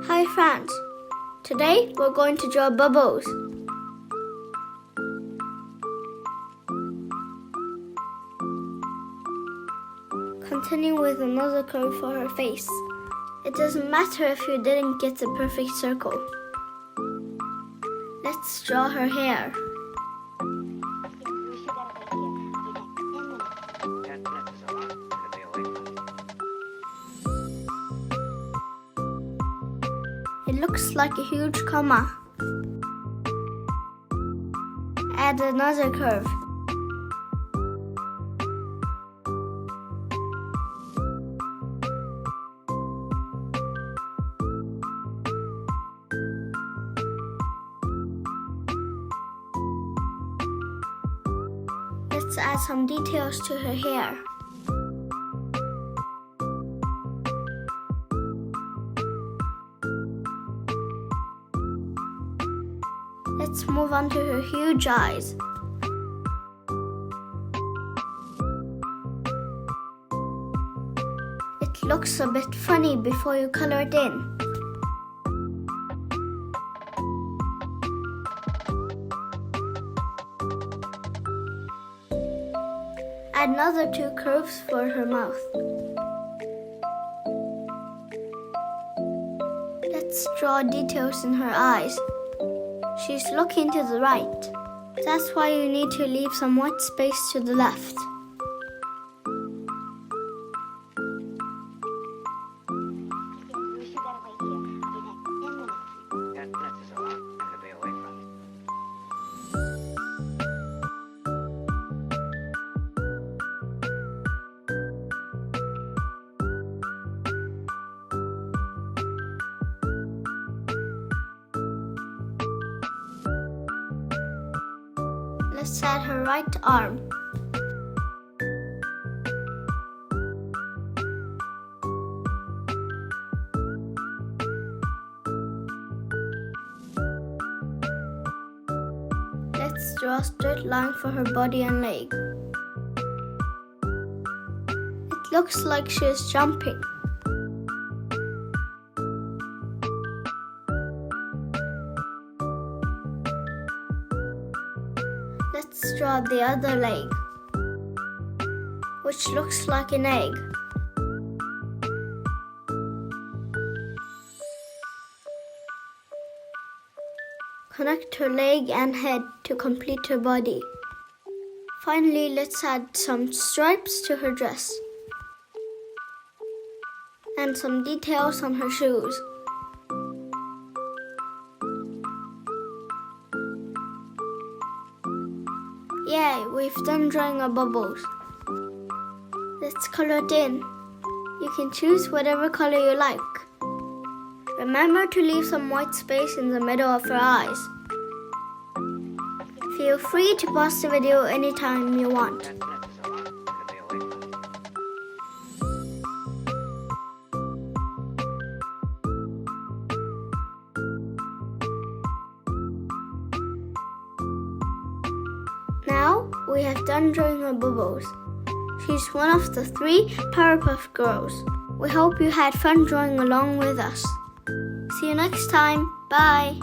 Hi friends, today we're going to draw bubbles. Continue with another curve for her face. It doesn't matter if you didn't get the perfect circle. Let's draw her hair. It looks like a huge comma. Add another curve. Let's add some details to her hair. Let's move on to her huge eyes. It looks a bit funny before you color it in. Add another 2 curves for her mouth. Let's draw details in her eyes. She's looking to the right. That's why you need to leave some white space to the left. Let's add her right arm. Let's draw a straight line for her body and leg. It looks like she is jumping. Let's draw the other leg, which looks like an egg. Connect her leg and head to complete her body. Finally, let's add some stripes to her dress and some details on her shoes. Yay, we've done drawing our bubbles. Let's color it in. You can choose whatever color you like. Remember to leave some white space in the middle of her eyes. Feel free to pause the video anytime you want. Now we have done drawing her bubbles. She's one of the 3 Powerpuff Girls. We hope you had fun drawing along with us. See you next time. Bye!